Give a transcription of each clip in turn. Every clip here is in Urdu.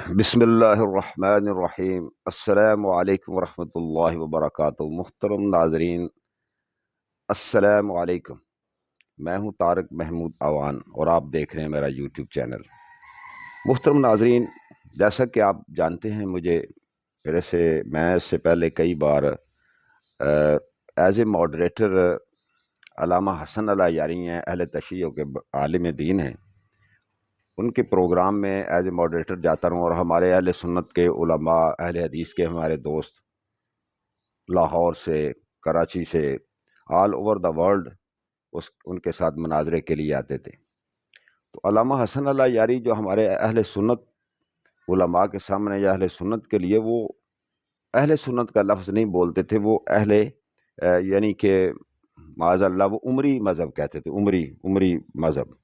بسم اللہ الرحمن الرحیم۔ السلام علیکم ورحمۃ اللہ وبرکاتہ۔ محترم ناظرین، السلام علیکم۔ میں ہوں طارق محمود اعوان اور آپ دیکھ رہے ہیں میرا یوٹیوب چینل۔ محترم ناظرین، جیسا کہ آپ جانتے ہیں میں اس سے پہلے کئی بار ایز اے ماڈریٹر علامہ حسن اللہ یاری ہیں، اہل تشیع کے عالم دین ہیں، ان کے پروگرام میں ایز اے ماڈریٹر جاتا رہوں، اور ہمارے اہل سنت کے علماء، اہل حدیث کے ہمارے دوست لاہور سے، کراچی سے، all over the world in کے ساتھ مناظرے کے لیے آتے تھے۔ تو علامہ حسن اللہ یاری جو ہمارے اہل سنت علماء کے سامنے یا اہل سنت کے لیے، وہ اہل سنت کا لفظ نہیں بولتے تھے، وہ یعنی کہ معاذ اللہ وہ عمری مذہب کہتے تھے، عمری مذہب۔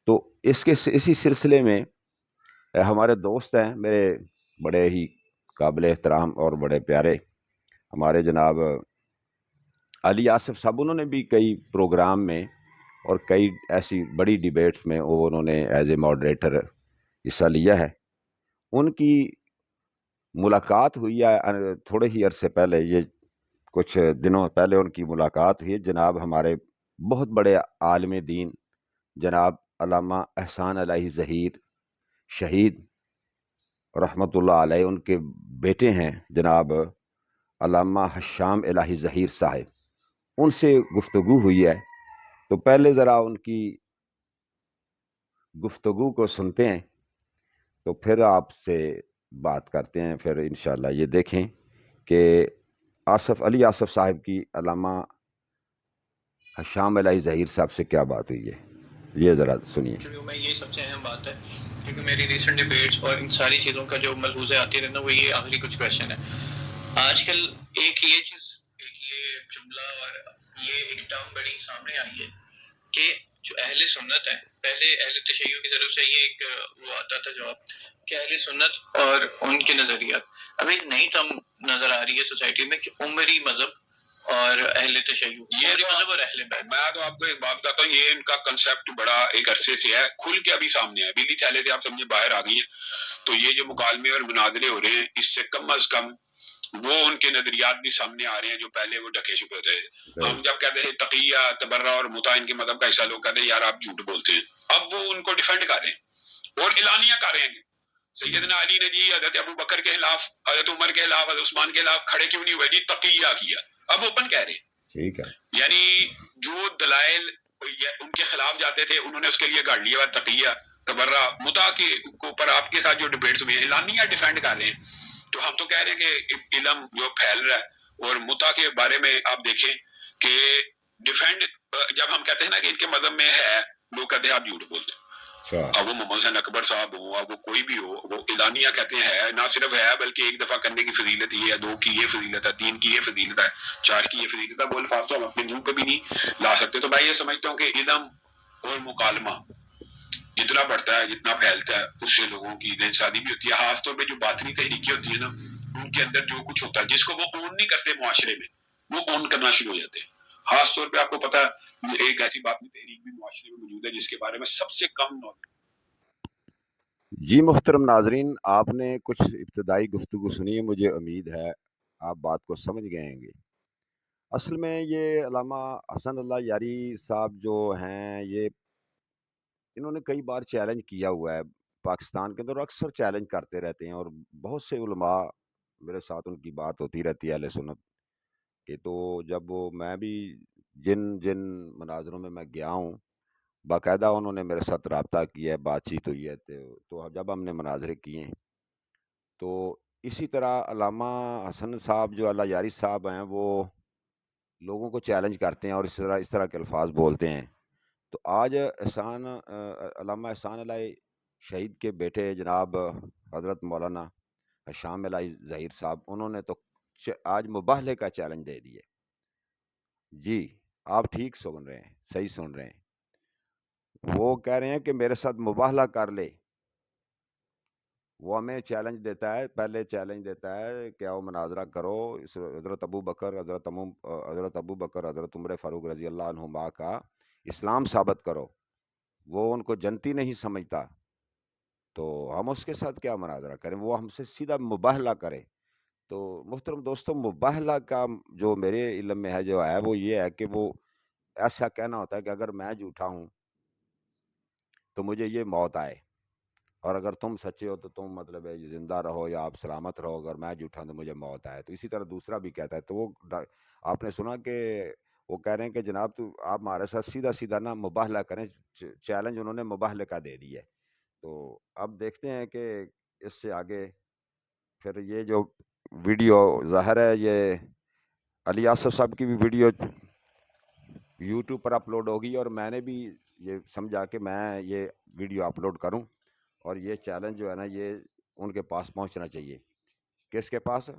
تو اسی سلسلے میں ہمارے دوست ہیں، میرے بڑے ہی قابل احترام اور بڑے پیارے، ہمارے جناب علی آصف صاحب، انہوں نے بھی کئی پروگرام میں اور کئی ایسی بڑی ڈیبیٹس میں انہوں نے ایز اے ماڈریٹر حصہ لیا ہے۔ ان کی ملاقات ہوئی ہے تھوڑے ہی عرصے پہلے، یہ کچھ دنوں پہلے ان کی ملاقات ہوئی ہے جناب ہمارے بہت بڑے عالم دین جناب علامہ احسان الہی ظہیر شہید رحمۃ اللہ علیہ، ان کے بیٹے ہیں جناب علامہ حشام الہی ظہیر صاحب، ان سے گفتگو ہوئی ہے۔ تو پہلے ذرا ان کی گفتگو کو سنتے ہیں، تو پھر آپ سے بات کرتے ہیں۔ پھر انشاءاللہ یہ دیکھیں کہ علی آصف صاحب کی علامہ حشام الہی ظہیر صاحب سے کیا بات ہوئی ہے، یہ ذرا سنیے۔ میں یہ سب سے اہم بات ہے، کیونکہ میری ریسنٹ ڈیبیٹس اور ان ساری چیزوں کا جو ملحوظے آتی رہنا، وہ یہ آخری کچھ کویشچن ہے۔ آج کل ایک یہ جملہ اور یہ ایک ٹرم بڑی سامنے آئی ہے کہ جو اہل سنت ہے، پہلے اہل تشیع کی طرف سے یہ ایک وہ آتا تھا جواب کہ اہل سنت اور ان کے نظریات، اب ایک نئی ٹرم نظر آ رہی ہے سوسائٹی میں کہ عمری مذہب اور اہل تشیع، عمری مذہب اور اہل بیت۔ میں تو آپ کو ایک بات بتاتا ہوں، یہ ان کا کنسیپٹ بڑا ایک عرصے سے ہے، کھل کے ابھی سامنے ہے، بلی تھیلے سے آپ سمجھے باہر آ گئی ہیں۔ تو یہ جو مکالمے اور مناظرے ہو رہے ہیں، اس سے کم از کم وہ ان کے نظریات بھی سامنے آ رہے ہیں جو پہلے وہ ڈھکے چھپے ہوتے ہیں۔ ہم جب کہتے ہیں تقیہ، تبرہ اور متع ان کے مذہب کا حصہ، لوگ کہتے ہیں یار آپ جھوٹ بولتے ہیں، اب وہ ان کو ڈیفینڈ کر رہے ہیں اور اعلانیہ کر رہے ہیں۔ سیدنا علی نے جی حضرت ابو بکر کے خلاف، حضرت عمر کے خلاف، حضرت عثمان کے خلاف کھڑے کیوں نہیں ہوئے؟ جی تقیہ کیا، اب اوپن کہہ رہے ہیں۔ ٹھیک ہے، یعنی جو دلائل ان کے خلاف جاتے تھے انہوں نے اس کے لیے گاڑ لیا، تقیہ، تبرہ، متع کے اوپر آپ کے ساتھ جو ڈیبیٹس ہوئے ہیں اعلانیہ ڈیفینڈ کر رہے ہیں۔ تو ہم تو کہہ رہے ہیں کہ علم جو پھیل رہا ہے، اور متع کے بارے میں آپ دیکھیں کہ ڈیفینڈ، جب ہم کہتے ہیں نا کہ ان کے مذہب میں ہے، لوگ کہتے ہیں آپ جھوٹ بولتے ہیں۔ اب وہ محمد حسین اکبر صاحب ہوں، اب وہ کوئی بھی ہو، وہ اعلانیہ کہتے ہیں ہے، نہ صرف ہے بلکہ ایک دفعہ کرنے کی فضیلت یہ ہے، 2 کی یہ فضیلت ہے، 3 کی یہ فضیلت ہے، 4 کی یہ فضیلت ہے۔ وہ الفاظ تو ہم اپنے منہ پہ بھی نہیں لا سکتے۔ تو میں یہ سمجھتا ہوں کہ علم اور مکالمہ جتنا بڑھتا ہے، جتنا پھیلتا ہے، اس سے لوگوں کی دل شادی بھی ہوتی ہے۔ خاص طور پہ جو باطنی تحریکیں ہوتی ہیں نا، ان کے اندر جو کچھ ہوتا ہے جس کو وہ اون نہیں کرتے معاشرے میں، وہ اون کرنا شروع ہو جاتے ہیں۔ خاص طور پہ آپ کو پتا ہے ایک ایسی باطنی تحریک بھی معاشرے میں موجود ہے جس کے بارے میں سب سے کم نالج۔ جی محترم ناظرین، آپ نے کچھ ابتدائی گفتگو سنی ہے، مجھے امید ہے آپ بات کو سمجھ گئے ہوں گے۔ اصل میں یہ علامہ حسن اللہ یاری صاحب جو ہیں، یہ انہوں نے کئی بار چیلنج کیا ہوا ہے پاکستان کے اندر، اکثر چیلنج کرتے رہتے ہیں، اور بہت سے علماء میرے ساتھ ان کی بات ہوتی رہتی ہے اہل سنت کہ، تو جب میں بھی جن مناظروں میں میں گیا ہوں، باقاعدہ انہوں نے میرے ساتھ رابطہ کیا ہے، بات چیت ہوئی ہے، تو جب ہم نے مناظرے کیے ہیں، تو اسی طرح علامہ حسن صاحب جو اللہ یاری صاحب ہیں، وہ لوگوں کو چیلنج کرتے ہیں اور اس طرح کے الفاظ بولتے ہیں۔ تو آج علامہ احسان الہی شہید کے بیٹے جناب حضرت مولانا حشام الہی ظہیر صاحب، انہوں نے تو آج مباہلے کا چیلنج دے دیے۔ جی آپ ٹھیک سن رہے ہیں، صحیح سن رہے ہیں، وہ کہہ رہے ہیں کہ میرے ساتھ مباہلہ کر لے۔ وہ ہمیں چیلنج دیتا ہے، پہلے چیلنج دیتا ہے کہ آؤ مناظرہ کرو، حضرت ابو بکر، حضرت عمر فاروق رضی اللہ عنہما کا اسلام ثابت کرو۔ وہ ان کو جنتی نہیں سمجھتا، تو ہم اس کے ساتھ کیا مناظرہ کریں، وہ ہم سے سیدھا مباہلہ کرے۔ تو محترم دوستوں، مباہلہ کا جو میرے علم میں ہے جو ہے وہ یہ ہے کہ وہ ایسا کہنا ہوتا ہے کہ اگر میں جھوٹا ہوں تو مجھے یہ موت آئے، اور اگر تم سچے ہو تو تم مطلب ہے زندہ رہو یا آپ سلامت رہو، اگر میں جھوٹا ہوں تو مجھے موت آئے۔ تو اسی طرح دوسرا بھی کہتا ہے، تو وہ آپ نے سنا کہ وہ کہہ رہے ہیں کہ جناب تو آپ ہمارے ساتھ سیدھا سیدھا نا مباہلہ کریں، چیلنج انہوں نے مباہلے کا دے دی ہے۔ تو اب دیکھتے ہیں کہ اس سے آگے پھر یہ جو ویڈیو ظاہر ہے یہ علی آصف صاحب کی بھی ویڈیو یوٹیوب پر اپلوڈ ہوگی، اور میں نے بھی یہ سمجھا کہ میں یہ ویڈیو اپلوڈ کروں، اور یہ چیلنج جو ہے نا یہ ان کے پاس پہنچنا چاہیے۔ کس کے پاس؟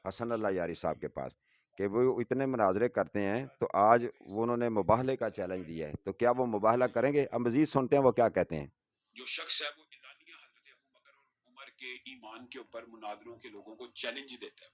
حسن اللہ یاری صاحب کے پاس، کہ وہ اتنے مناظرے کرتے ہیں تو آج وہ انہوں نے مباہلے کا چیلنج دیا ہے، تو کیا وہ مباہلہ کریں گے؟ اب مزید سنتے ہیں وہ کیا کہتے ہیں۔ جو شخص ہے وہ اعلانیہ حضرت ابو بکر اور عمر کے ایمان کے اوپر مناظروں کے لوگوں کو چیلنج دیتا ہے،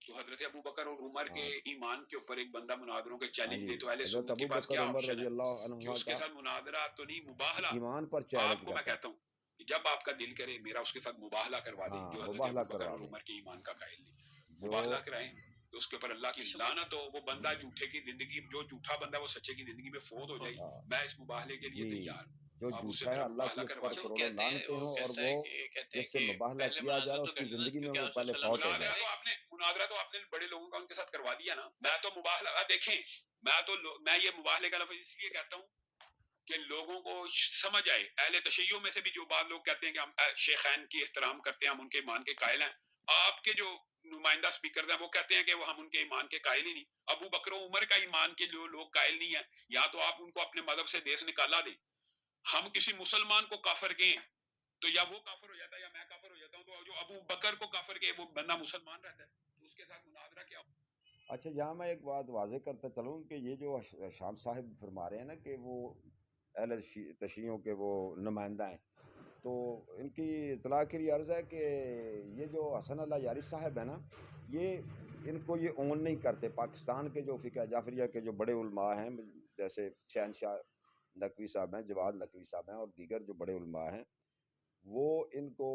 تو حضرت ابو بکر اور عمر کے ایمان کے اوپر ایک بندہ مناظروں کے چیلنج دے تو اہل حضرت سنت کے ابو پاس بکر کیا عمر آپشن رضی ہے اللہ کہ عنہما اس کے کا ساتھ مناظرہ تو نہیں، مباہلہ۔ ایمان پر آپ چیلنج کو میں کرتا ہے۔ کہتا ہوں کہ جب آپ کا دل کرے میرا اس کے ساتھ مباہلہ کروا دیں، جو حضرت مباہلہ ابو بکر کروا اور دیں، عمر کے ایمان کا قائل نہیں، جو مباہلہ کرائیں تو اس کے اوپر اللہ کی لعنت ہو۔ وہ بندہ جھوٹے کی زندگی، جو جھوٹا بندہ وہ سچے کی زندگی میں فوت ہو جائے، میں اس مباہلے کے لیے جی تیار ہوں۔ جو آپ اس سے جھوٹا ہے میرا اللہ کی مباہلہ اس کروا پر دیں۔ کروڑوں لعنتیں ہوں، اور وہ کہتے ہیں جس سے کہ مباہلہ پہلے کیا جا رہا مناظرہ ہے تو اس کی کرنا، زندگی میں کیونکہ وہ آپ پہلے صلی اللہ فوت ہو علیہ جائے۔ مناظرہ تو آپ نے بڑے لوگوں کا ان کے ساتھ کروا دیا نا۔ میں تو مباہلہ دیکھیں، میں یہ مباہلے کا لفظ اس لیے کہتا ہوں کہ لوگوں کو سمجھ آئے۔ اہل تشیع میں سے بھی جو بعض لوگ کہتے ہیں کہ ہم شیخین کی احترام کرتے ہیں، ہم ان کے ایمان کے قائل ہیں، آپ کے جو نمائندہ سپیکر ہیں وہ کہتے ہیں کہ وہ ہم ان کے ایمان کے قائل ہی نہیں۔ ابو بکر و عمر کا ایمان کے جو لوگ قائل نہیں ہیں، یا تو آپ ان کو اپنے مذہب سے دیس نکالا دیں۔ ہم کسی مسلمان کو کافر کہیں تو یا وہ کافر ہو جاتا ہے یا میں کافر ہو جاتا ہوں، تو جو ابو بکر کو کافر کہے وہ بندہ مسلمان رہتا ہے، تو اس کے ساتھ مناظرہ کیا؟ اچھا، یہاں میں ایک بات واضح کرتا چلوں کہ یہ جو شام صاحب فرما رہے ہیں نا کہ وہ اہل تشیعوں کے وہ نمائندہ ہیں، تو ان کی اطلاع کے لیے عرض ہے کہ یہ جو حسن اللہ یاری صاحب ہیں نا، یہ ان کو یہ اون نہیں کرتے۔ پاکستان کے جو فقہ جعفریہ کے جو بڑے علماء ہیں، جیسے شہنشاہ نقوی صاحب ہیں، جواد نقوی صاحب ہیں، اور دیگر جو بڑے علماء ہیں، وہ ان کو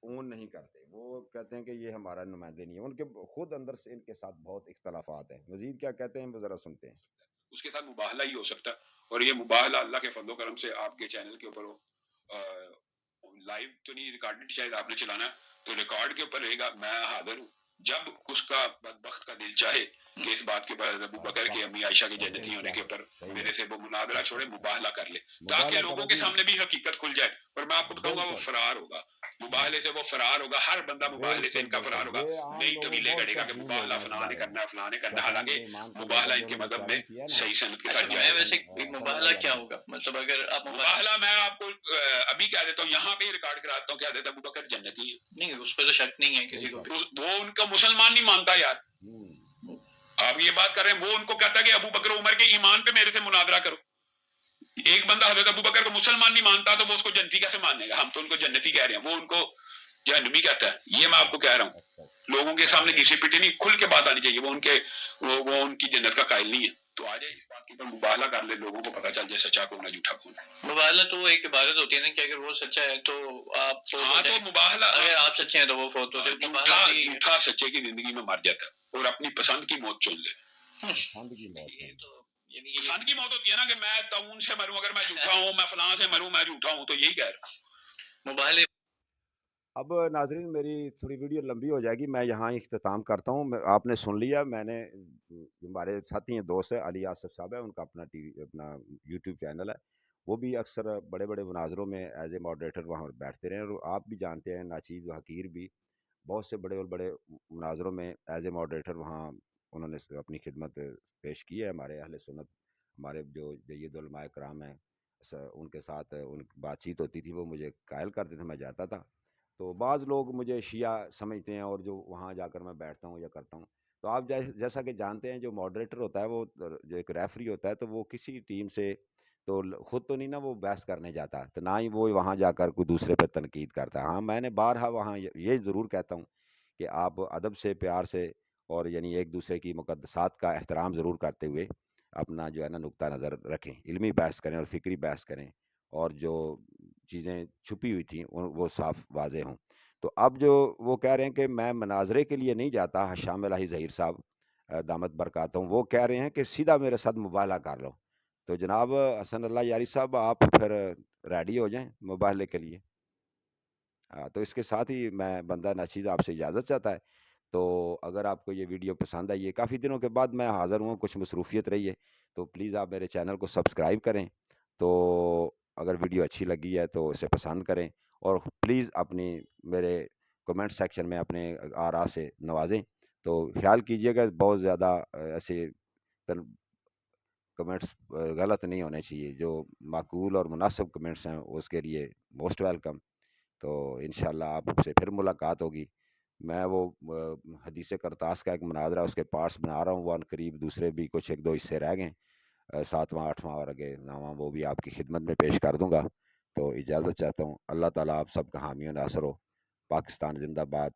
اون نہیں کرتے۔ وہ کہتے ہیں کہ یہ ہمارا نمائندے نہیں ہے، ان کے خود اندر سے ان کے ساتھ بہت اختلافات ہیں۔ مزید کیا کہتے ہیں وہ ذرا سنتے ہیں۔ اس کے ساتھ مباہلہ ہی ہو سکتا ہے، اور یہ مباہلہ اللہ کے فضل و کرم سے آپ کے چینل کے اوپر ہو، لائیو تو نہیں، ریکارڈڈ شاید آپ نے چلانا ہے تو ریکارڈ کے اوپر رہے گا۔ میں حاضر ہوں جب اس کا بدبخت کا دل چاہے کہ اس بات کے اوپر ابو بکر کے امی عائشہ کے جنتی ہونے کے اوپر میرے سے وہ مناظرہ چھوڑے، مباہلہ کر لے، تاکہ لوگوں کے سامنے بھی حقیقت کھل جائے۔ اور میں آپ کو بتاؤں گا وہ فرار ہوگا، مباہلے سے وہ فرار ہوگا، ہر بندہ مباہلے سے ان کا فرار ہوگا۔ نئی طویلیں گڑے گا کہ مباہلہ فلاں نے کرنا ہے، فلاں نے کرنا ہے، حالانکہ مباہلہ ان کے مذہب میں صحیح سند کے ساتھ جائے۔ ویسے مباہلہ کیا ہوگا؟ مطلب اگر آپ مباہلہ میں آپ کو ابھی کہہ دیتا ہوں، یہاں پہ ریکارڈ کراتا ہوں، کہہ دیتا ابو بکر جنتی ہے۔ نہیں، اس پہ تو شک نہیں ہے کسی کو بھی۔ وہ ان کا مسلمان نہیں مانتا یار، آپ یہ بات کر رہے ہیں۔ وہ ان کو کہتا ہے کہ ابو بکر عمر کے ایمان پہ میرے سے مناظرہ کرو۔ ایک بندہ حضرت ابو بکر کو مسلمان نہیں مانتا تو وہ اس کو جنتی کیسے ماننے گا؟ ہم تو ان کو جنتی کہہ رہے ہیں، وہ ان کو جہنمی کہتا ہے۔ یہ میں آپ کو کہہ رہا ہوں، لوگوں کے سامنے گھسی پیٹی نہیں، کھل کے بات آنی چاہیے۔ وہ ان کی جنت کا قائل نہیں ہے، تو آ جائے اس بات کے اوپر مباہلہ کر لے، لوگوں کو پتہ چل جائے سچا کون ہے جھوٹا کون ہے۔ مباہلہ تو وہ ایک عبادت ہوتی ہے نا کہ اگر وہ سچا ہے تو آپ ہاں، تو مباہلہ اگر آپ سچے ہیں تو وہ فوت ہوتے ہیں۔ جھوٹا سچے کی زندگی میں مر جاتا ہے اور اپنی پسند کی موت چن لے۔ پسند کی موت ہے۔ پسند کی موت ہوتی ہے نا کہ میں تعاون سے مروں، اگر میں جھوٹا ہوں، میں فلاں سے مروں، میں جھوٹا ہوں، تو یہی کہہ رہا ہوں۔ مباہلے اب ناظرین میری تھوڑی ویڈیو لمبی ہو جائے گی، میں یہاں اختتام کرتا ہوں۔ آپ نے سن لیا، میں نے ہمارے ساتھی ہیں، دوست ہے علی آصف صاحب ہے، ان کا اپنا اپنا یوٹیوب چینل ہے، وہ بھی اکثر بڑے بڑے مناظروں میں ایز اے ماڈریٹر وہاں بیٹھتے رہے، اور آپ بھی جانتے ہیں ناچیز و حقیر بھی بہت سے بڑے اور بڑے مناظروں میں ایز اے ماڈریٹر وہاں انہوں نے اپنی خدمت پیش کی ہے۔ ہمارے اہل سنت، ہمارے جو جید علماء کرام ہیں، ان کے ساتھ ان کی بات چیت ہوتی تھی، وہ مجھے قائل کرتے تھے، میں جاتا تھا۔ تو بعض لوگ مجھے شیعہ سمجھتے ہیں، اور جو وہاں جا کر میں بیٹھتا ہوں یا کرتا ہوں، تو آپ جیسا کہ جانتے ہیں جو ماڈریٹر ہوتا ہے، وہ جو ایک ریفری ہوتا ہے، تو وہ کسی ٹیم سے تو خود تو نہیں نا وہ بحث کرنے جاتا، تو نہ ہی وہ وہاں جا کر کوئی دوسرے پہ تنقید کرتا ہے۔ ہاں، میں نے بارہا وہاں یہ ضرور کہتا ہوں کہ آپ ادب سے، پیار سے، اور یعنی ایک دوسرے کی مقدسات کا احترام ضرور کرتے ہوئے اپنا جو ہے نا نقطہ نظر رکھیں، علمی بحث کریں اور فکری بحث کریں، اور جو چیزیں چھپی ہوئی تھیں وہ صاف واضح ہوں۔ تو اب جو وہ کہہ رہے ہیں کہ میں مناظرے کے لیے نہیں جاتا، حشام الہی ظہیر صاحب دامت برکاتہم، وہ کہہ رہے ہیں کہ سیدھا میرے ساتھ مباہلہ کر لو۔ تو جناب حسن اللہ یاری صاحب، آپ پھر ریڈی ہو جائیں مباہلے کے لیے۔ تو اس کے ساتھ ہی میں بندہ ناچیز آپ سے اجازت چاہتا ہے۔ تو اگر آپ کو یہ ویڈیو پسند آئی ہے، کافی دنوں کے بعد میں حاضر ہوں، کچھ مصروفیت رہی ہے، تو پلیز آپ میرے چینل کو سبسکرائب کریں۔ تو اگر ویڈیو اچھی لگی ہے تو اسے پسند کریں، اور پلیز اپنی میرے کمنٹ سیکشن میں اپنے آراء سے نوازیں۔ تو خیال کیجئے گا بہت زیادہ ایسے کمنٹس غلط نہیں ہونے چاہیے، جو معقول اور مناسب کمنٹس ہیں اس کے لیے موسٹ ویلکم۔ تو انشاءاللہ آپ سے پھر ملاقات ہوگی۔ میں وہ حدیث کرتاس کا ایک مناظرہ، اس کے پارٹس بنا رہا ہوں، وہ قریب دوسرے بھی کچھ ایک دو حصے رہ گئے، 7واں 8واں اور آگے 9واں، وہ بھی آپ کی خدمت میں پیش کر دوں گا۔ تو اجازت چاہتا ہوں۔ اللہ تعالیٰ آپ سب کا حامی و ناصر ہو۔ پاکستان زندہ باد۔